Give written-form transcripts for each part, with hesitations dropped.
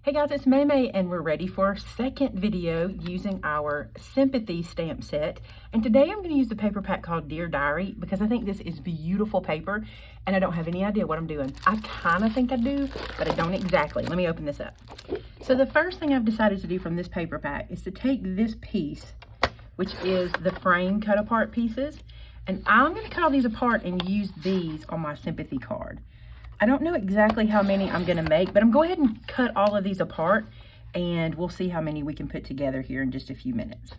Hey guys, it's Maymay and we're ready for our second video using our Sympathy stamp set. And today I'm going to use the paper pack called Dear Diary because I think this is beautiful paper and I don't have any idea what I'm doing. I kind of think I do, but I don't exactly. Let me open this up. So the first thing I've decided to do from this paper pack is to take this piece, which is the frame cut apart pieces, and I'm going to cut all these apart and use these on my Sympathy card. I don't know exactly how many I'm gonna make, but I'm going to go ahead and cut all of these apart and we'll see how many we can put together here in just a few minutes.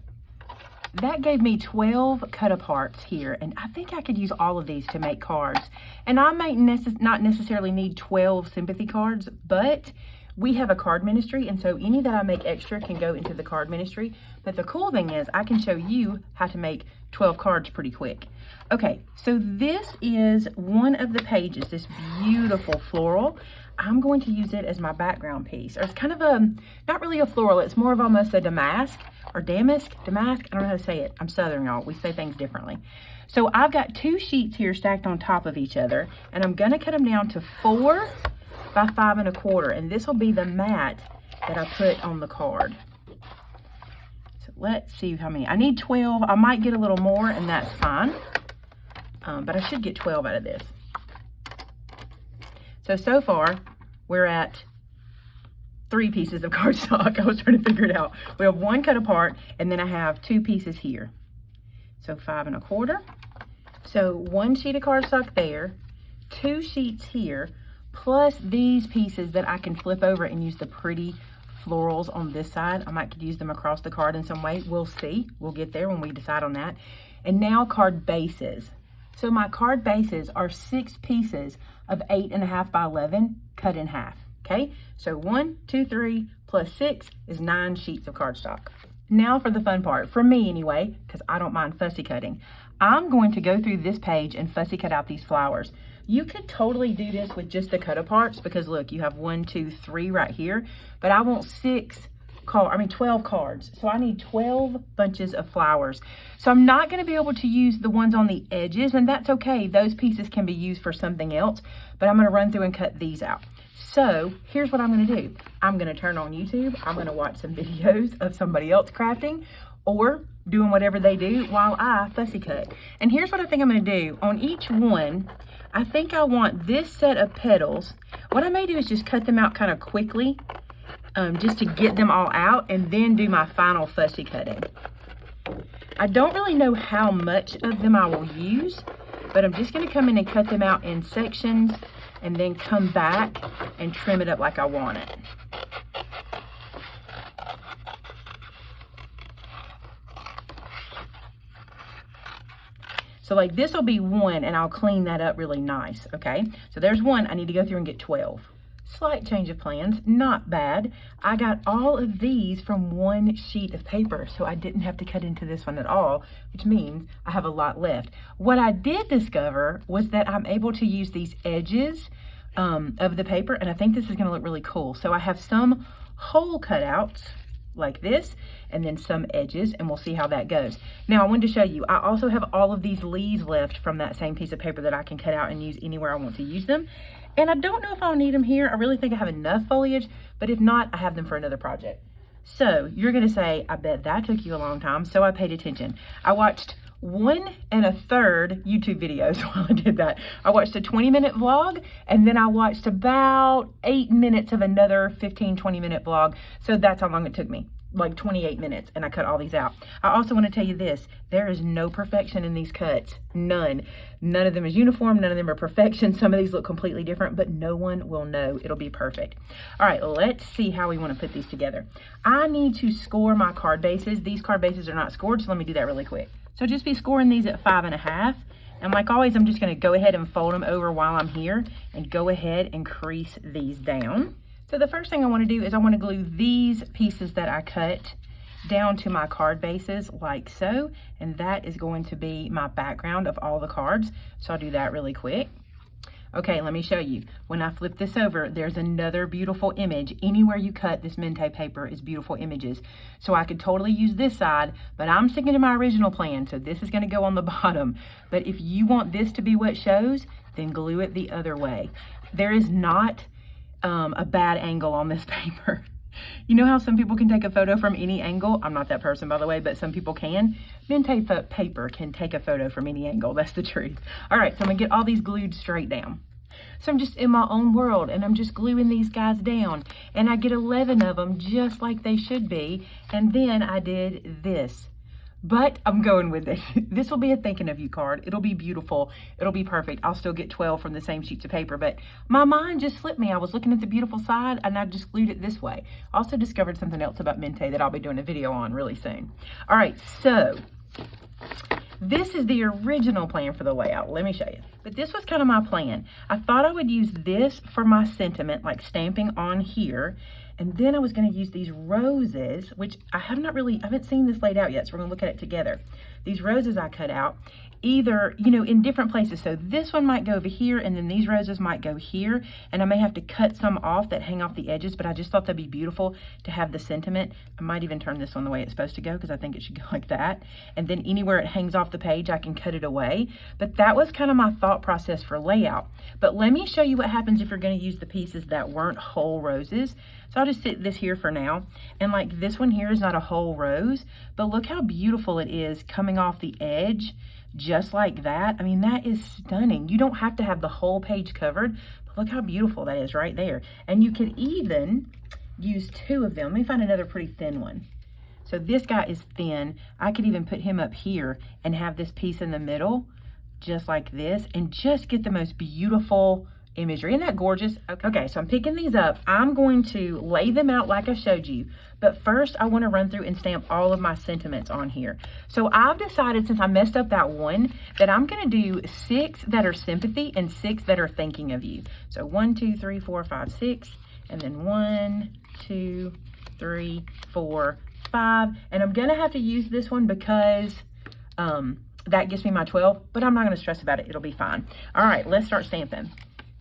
That gave me 12 cut aparts here, and I think I could use all of these to make cards. And I might not necessarily need 12 Sympathy cards, but we have a card ministry, and so any that I make extra can go into the card ministry. But the cool thing is I can show you how to make 12 cards pretty quick. Okay, so this is one of the pages, this beautiful floral. I'm going to use it as my background piece. Or it's kind of a, not really a floral, it's more of almost a damask, or damask, I don't know how to say it. I'm Southern, y'all, we say things differently. So I've got two sheets here stacked on top of each other, and I'm gonna cut them down to 4 by 5 1/4, and this will be the mat that I put on the card. So let's see how many. I need 12. I might get a little more, and that's fine. But I should get 12 out of this. So far, we're at 3 pieces of cardstock. I was trying to figure it out. We have 1 cut apart, and then I have 2 pieces here. So 5 1/4. So 1 sheet of cardstock there, 2 sheets here, plus these pieces that I can flip over and use the pretty florals on this side. I might could use them across the card in some way. We'll see. We'll get there when we decide on that. And now card bases. So my card bases are 6 pieces of 8.5 by 11 cut in half. Okay, so 1, 2, 3 plus 6 is 9 sheets of cardstock. Now for the fun part, for me anyway, because I don't mind fussy cutting. I'm going to go through this page and fussy cut out these flowers. You could totally do this with just the cut aparts because look, you have 1, 2, 3 right here, but I want 12 cards. So I need 12 bunches of flowers. So I'm not going to be able to use the ones on the edges, and that's okay. Those pieces can be used for something else, but I'm going to run through and cut these out. So here's what I'm going to do. I'm going to turn on YouTube. I'm going to watch some videos of somebody else crafting or doing whatever they do while I fussy cut. And here's what I think I'm going to do. On each one, I think I want this set of petals. What I may do is just cut them out kind of quickly, just to get them all out, and then do my final fussy cutting. I don't really know how much of them I will use, but I'm just going to come in and cut them out in sections and then come back and trim it up like I want it. So like this will be 1, and I'll clean that up really nice, okay? So there's 1, I need to go through and get 12. Slight change of plans, not bad. I got all of these from 1 sheet of paper, so I didn't have to cut into this one at all, which means I have a lot left. What I did discover was that I'm able to use these edges of the paper, and I think this is gonna look really cool. So I have some hole cutouts like this, and then some edges, and we'll see how that goes. Now I wanted to show you, I also have all of these leaves left from that same piece of paper that I can cut out and use anywhere I want to use them. And I don't know if I'll need them here. I really think I have enough foliage, but if not, I have them for another project. So you're gonna say, I bet that took you a long time. So I paid attention. I watched 1 1/3 YouTube videos while I did that. I watched a 20-minute vlog, and then I watched about 8 minutes of another 15-20 minute vlog. So that's how long it took me, like 28 minutes, and I cut all these out. I also want to tell you this, there is no perfection in these cuts, none. None of them is uniform, none of them are perfection. Some of these look completely different, but no one will know. It'll be perfect. All right, let's see how we want to put these together. I need to score my card bases. These card bases are not scored, so let me do that really quick. So just be scoring these at 5 1/2. And like always, I'm just going to go ahead and fold them over while I'm here and go ahead and crease these down. So the first thing I want to do is I want to glue these pieces that I cut down to my card bases like so, and that is going to be my background of all the cards. So I'll do that really quick. Okay, let me show you. When I flip this over, there's another beautiful image. Anywhere you cut this Mente paper is beautiful images. So I could totally use this side, but I'm sticking to my original plan, so this is gonna go on the bottom. But if you want this to be what shows, then glue it the other way. There is not a bad angle on this paper. You know how some people can take a photo from any angle? I'm not that person, by the way, but some people can. Maymay paper can take a photo from any angle. That's the truth. All right, so I'm gonna get all these glued straight down. So I'm just in my own world and I'm just gluing these guys down, and I get 11 of them just like they should be. And then I did this. But I'm going with it. This will be a thinking of you card. It'll be beautiful. It'll be perfect. I'll still get 12 from the same sheets of paper, but my mind just slipped me. I was looking at the beautiful side and I just glued it this way. Also discovered something else about Maymay that I'll be doing a video on really soon. All right, so this is the original plan for the layout. Let me show you. But this was kind of my plan. I thought I would use this for my sentiment, like stamping on here. And then I was going to use these roses, which I haven't seen this laid out yet, so we're going to look at it together. These roses I cut out, either, you know, in different places. So this one might go over here, and then these roses might go here, and I may have to cut some off that hang off the edges, but I just thought that'd be beautiful to have the sentiment. I might even turn this one the way it's supposed to go, because I think it should go like that. And then anywhere it hangs off the page, I can cut it away. But that was kind of my thought process for layout. But let me show you what happens if you're going to use the pieces that weren't whole roses. So I'll just sit this here for now. And like this one here is not a whole rose, but look how beautiful it is coming off the edge, just like that. I mean, that is stunning. You don't have to have the whole page covered, but look how beautiful that is right there. And you could even use two of them. Let me find another pretty thin one. So this guy is thin. I could even put him up here and have this piece in the middle, just like this, and just get the most beautiful imagery. Isn't that gorgeous? Okay, so I'm picking these up. I'm going to lay them out like I showed you, but first I want to run through and stamp all of my sentiments on here. So I've decided, since I messed up that one, that I'm going to do 6 that are sympathy and 6 that are thinking of you. So 1, 2, 3, 4, 5, 6, and then 1, 2, 3, 4, 5. And I'm going to have to use this one because that gives me my 12, but I'm not going to stress about it. It'll be fine. All right, let's start stamping.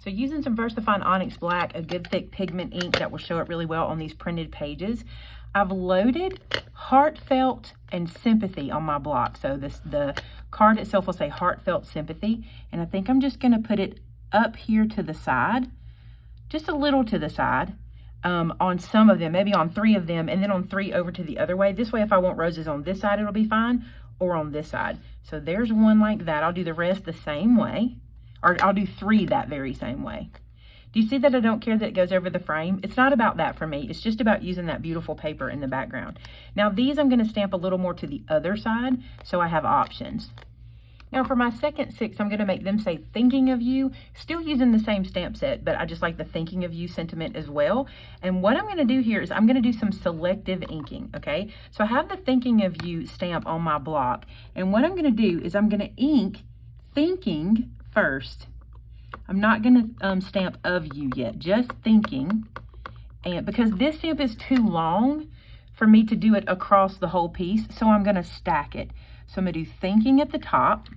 So using some VersaFine Onyx Black, a good thick pigment ink that will show up really well on these printed pages, I've loaded Heartfelt and Sympathy on my block. So the card itself will say Heartfelt Sympathy, and I think I'm just going to put it up here to the side, just a little to the side, on some of them, maybe on 3 of them, and then on 3 over to the other way. This way, if I want roses on this side, it'll be fine, or on this side. So there's one like that. I'll do the rest the same way. Or I'll do 3 that very same way. Do you see that I don't care that it goes over the frame? It's not about that for me. It's just about using that beautiful paper in the background. Now these I'm going to stamp a little more to the other side, so I have options. Now for my second 6, I'm going to make them say thinking of you, still using the same stamp set, but I just like the thinking of you sentiment as well. And what I'm going to do here is I'm going to do some selective inking, okay? So I have the thinking of you stamp on my block, and what I'm going to do is I'm going to ink thinking first. I'm not going to stamp of you yet, just thinking. And because this stamp is too long for me to do it across the whole piece, so I'm going to stack it. So I'm going to do thinking at the top,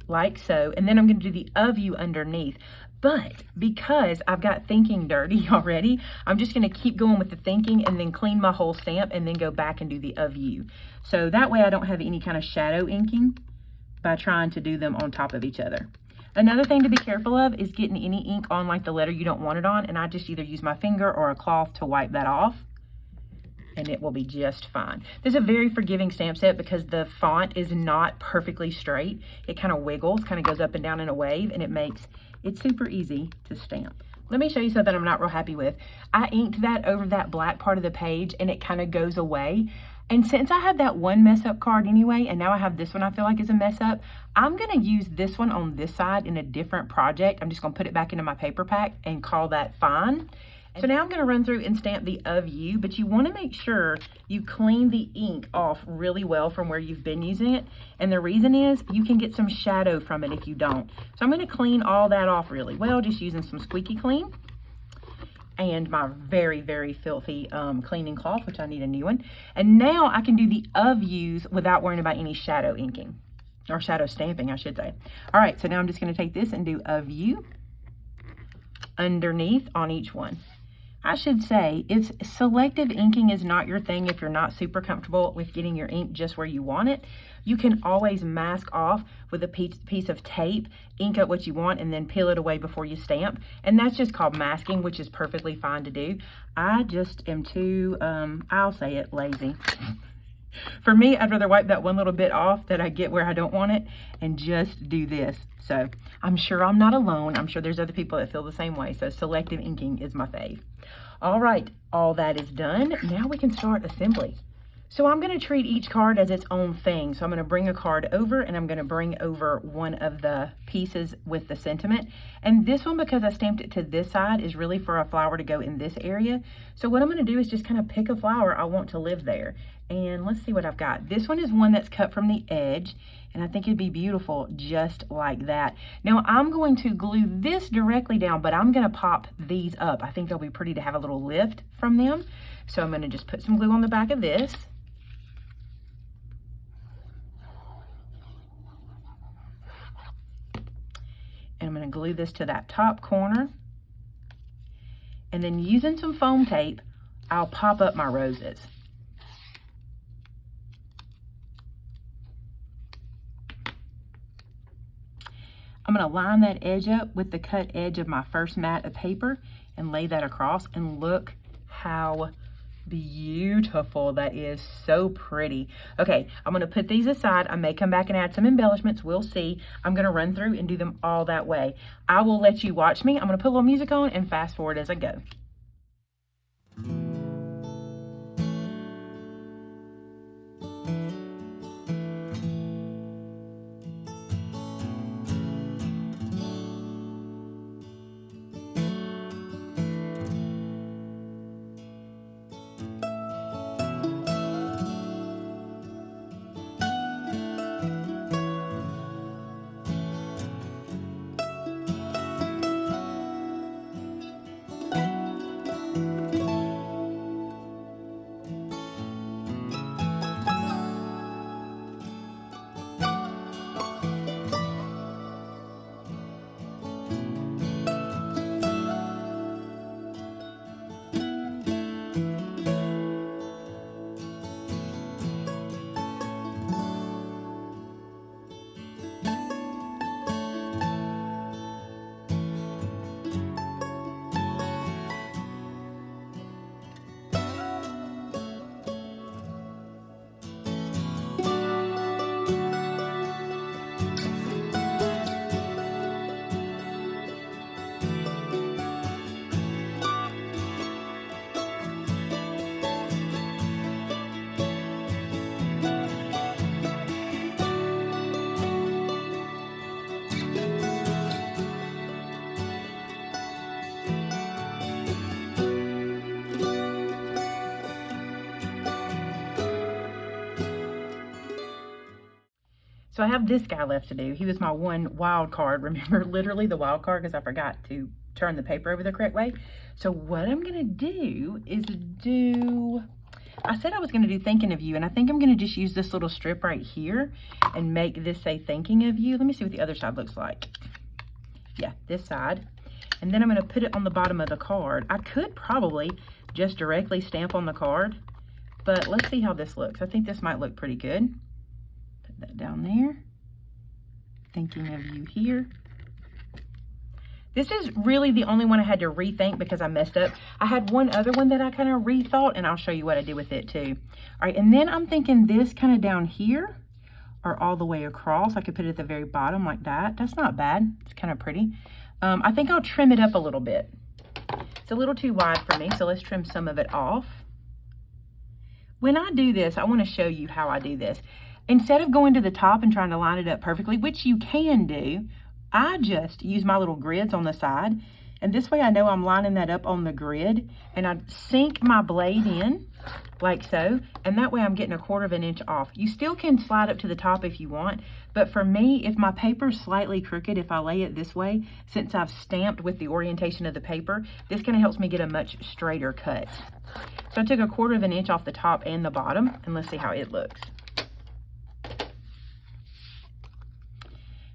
like so, and then I'm going to do the of you underneath. But because I've got thinking dirty already, I'm just going to keep going with the thinking and then clean my whole stamp and then go back and do the of you. So that way I don't have any kind of shadow inking by trying to do them on top of each other. Another thing to be careful of is getting any ink on like the letter you don't want it on, and I just either use my finger or a cloth to wipe that off, and it will be just fine. This is a very forgiving stamp set because the font is not perfectly straight. It kind of wiggles, kind of goes up and down in a wave, and it makes it super easy to stamp. Let me show you something I'm not real happy with. I inked that over that black part of the page and it kind of goes away. And since I had that one mess up card anyway, and now I have this one I feel like is a mess up, I'm gonna use this one on this side in a different project. I'm just gonna put it back into my paper pack and call that fine. So now I'm going to run through and stamp the of you, but you want to make sure you clean the ink off really well from where you've been using it. And the reason is you can get some shadow from it if you don't. So I'm going to clean all that off really well, just using some squeaky clean and my very, very filthy cleaning cloth, which I need a new one. And now I can do the of yous without worrying about any shadow inking, or shadow stamping, I should say. All right, so now I'm just going to take this and do of you underneath on each one. I should say, if selective inking is not your thing, if you're not super comfortable with getting your ink just where you want it, you can always mask off with a piece of tape, ink up what you want, and then peel it away before you stamp. And that's just called masking, which is perfectly fine to do. I just am too, I'll say it, lazy. For me, I'd rather wipe that one little bit off that I get where I don't want it and just do this. So I'm sure I'm not alone. I'm sure there's other people that feel the same way. So selective inking is my fave. All right, all that is done. Now we can start assembly. So I'm going to treat each card as its own thing. So I'm going to bring a card over and I'm going to bring over one of the pieces with the sentiment. And this one, because I stamped it to this side, is really for a flower to go in this area. So what I'm going to do is just kind of pick a flower I want to live there. And let's see what I've got. This one is one that's cut from the edge, and I think it'd be beautiful just like that. Now I'm going to glue this directly down, but I'm going to pop these up. I think they'll be pretty to have a little lift from them. So I'm going to just put some glue on the back of this. And I'm going to glue this to that top corner. And then using some foam tape, I'll pop up my roses. I'm going to line that edge up with the cut edge of my first mat of paper and lay that across, and look how beautiful that is. So pretty. Okay, I'm going to put these aside. I may come back and add some embellishments. We'll see. I'm going to run through and do them all that way. I will let you watch me. I'm going to put a little music on and fast forward as I go. So I have this guy left to do. He was my one wild card. Remember, literally the wild card, because I forgot to turn the paper over the correct way. So what I'm going to do is I said I was going to do thinking of you, and I think I'm going to just use this little strip right here and make this say thinking of you. Let me see what the other side looks like. Yeah, this side. And then I'm going to put it on the bottom of the card. I could probably just directly stamp on the card, but let's see how this looks. I think this might look pretty good. Put that down there. Thinking of you here. This is really the only one I had to rethink because I messed up. I had one other one that I kind of rethought, and I'll show you what I did with it too. All right, and then I'm thinking this kind of down here or all the way across. I could put it at the very bottom like that. That's not bad. It's kind of pretty. I think I'll trim it up a little bit. It's a little too wide for me, so let's trim some of it off. When I do this, I want to show you how I do this. Instead of going to the top and trying to line it up perfectly, which you can do, I just use my little grids on the side, and this way I know I'm lining that up on the grid, and I sink my blade in like so, and that way I'm getting 1/4 of an inch off. You still can slide up to the top if you want, but for me, if my paper's slightly crooked, if I lay it this way, since I've stamped with the orientation of the paper, this kind of helps me get a much straighter cut. So I took 1/4 of an inch off the top and the bottom, and let's see how it looks.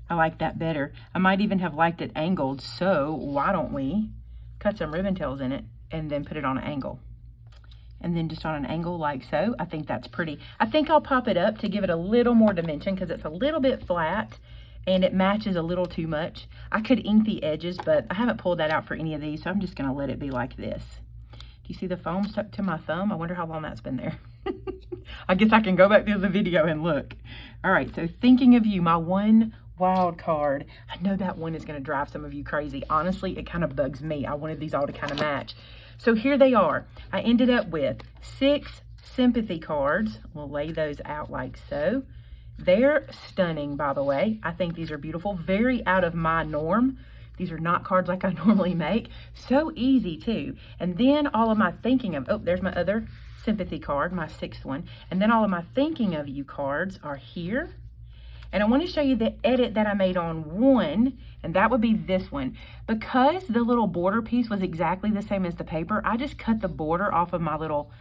I like that better. I might even have liked it angled, so why don't we cut some ribbon tails in it and then put it on an angle. And then just on an angle like so. I think that's pretty. I think I'll pop it up to give it a little more dimension because it's a little bit flat and it matches a little too much. I could ink the edges, but I haven't pulled that out for any of these, so I'm just gonna let it be like this. Do you see the foam stuck to my thumb? I wonder how long that's been there. I guess I can go back to the video and look. All right, so Thinking of You, my one wild card. I know that one is gonna drive some of you crazy. Honestly, it kind of bugs me. I wanted these all to kind of match. So here they are. I ended up with 6 Sympathy cards. We'll lay those out like so. They're stunning, by the way. I think these are beautiful, very out of my norm. These are not cards like I normally make. So easy too. And then all of my Thinking of, oh, there's my other Sympathy card, my 6th one. And then all of my Thinking of You cards are here. And I want to show you the edit that I made on one, and that would be this one. Because the little border piece was exactly the same as the paper, I just cut the border off of my little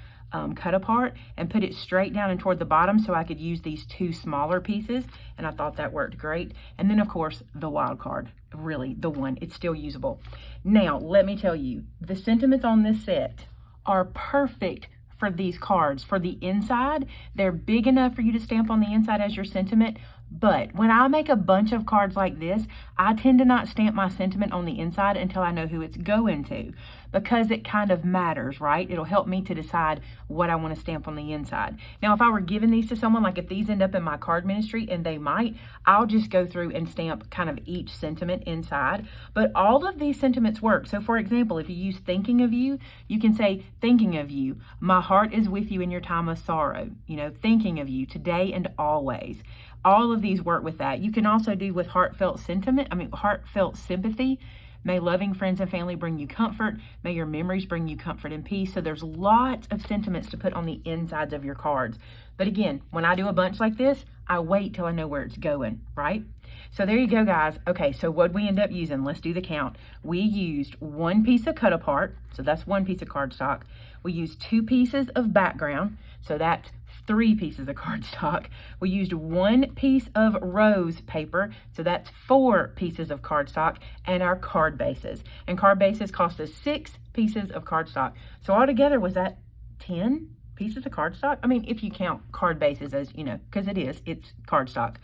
cut apart and put it straight down and toward the bottom so I could use these 2 smaller pieces, and I thought that worked great. And then of course the wild card, really the one, it's still usable. Now let me tell you, the sentiments on this set are perfect for these cards. For the inside, they're big enough for you to stamp on the inside as your sentiment. But when I make a bunch of cards like this, I tend to not stamp my sentiment on the inside until I know who it's going to, because it kind of matters, right? It'll help me to decide what I want to stamp on the inside. Now, if I were giving these to someone, like if these end up in my card ministry, and they might, I'll just go through and stamp kind of each sentiment inside. But all of these sentiments work. So for example, if you use Thinking of You, you can say, Thinking of You, my heart is with you in your time of sorrow. You know, Thinking of You, today and always. All of these work with that. You can also do with heartfelt sympathy. May loving friends and family bring you comfort. May your memories bring you comfort and peace. So there's lots of sentiments to put on the insides of your cards. But again, when I do a bunch like this, I wait till I know where it's going, right? So there you go, guys. Okay, so what we end up using, let's do the count. We used 1 piece of cut apart, so that's 1 piece of cardstock. We used 2 pieces of background, so that's 3 pieces of cardstock. We used 1 piece of rose paper, so that's 4 pieces of cardstock, and our card bases. And card bases cost us 6 pieces of cardstock. So altogether, was that 10 pieces of cardstock? I mean, if you count card bases as, you know, because it's cardstock.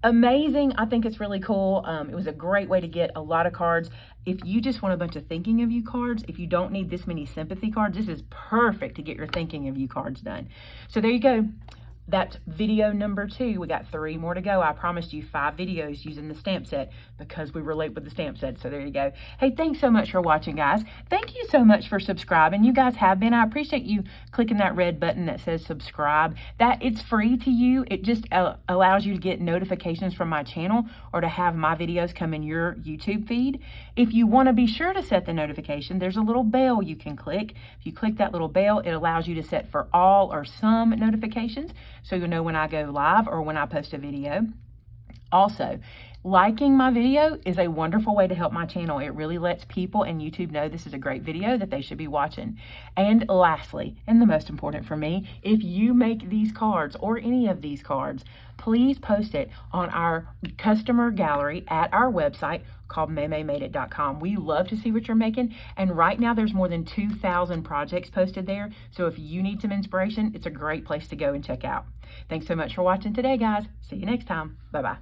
Amazing. I think it's really cool. It was a great way to get a lot of cards. If you just want a bunch of Thinking of You cards, if you don't need this many Sympathy cards, this is perfect to get your Thinking of You cards done. So there you go. That's video number 2. We got 3 more to go. I promised you 5 videos using the stamp set because we were late with the stamp set. So there you go. Hey, thanks so much for watching, guys. Thank you so much for subscribing. You guys have been. I appreciate you clicking that red button that says subscribe. That it's free to you. It just allows you to get notifications from my channel or to have my videos come in your YouTube feed. If you want to be sure to set the notification, there's a little bell you can click. If you click that little bell, it allows you to set for all or some notifications, so you'll know when I go live or when I post a video. Also, liking my video is a wonderful way to help my channel. It really lets people and YouTube know this is a great video that they should be watching. And lastly, and the most important for me, if you make these cards or any of these cards, please post it on our customer gallery at our website called MaymayMadeIt.com. We love to see what you're making. And right now there's more than 2,000 projects posted there. So if you need some inspiration, it's a great place to go and check out. Thanks so much for watching today, guys. See you next time. Bye-bye.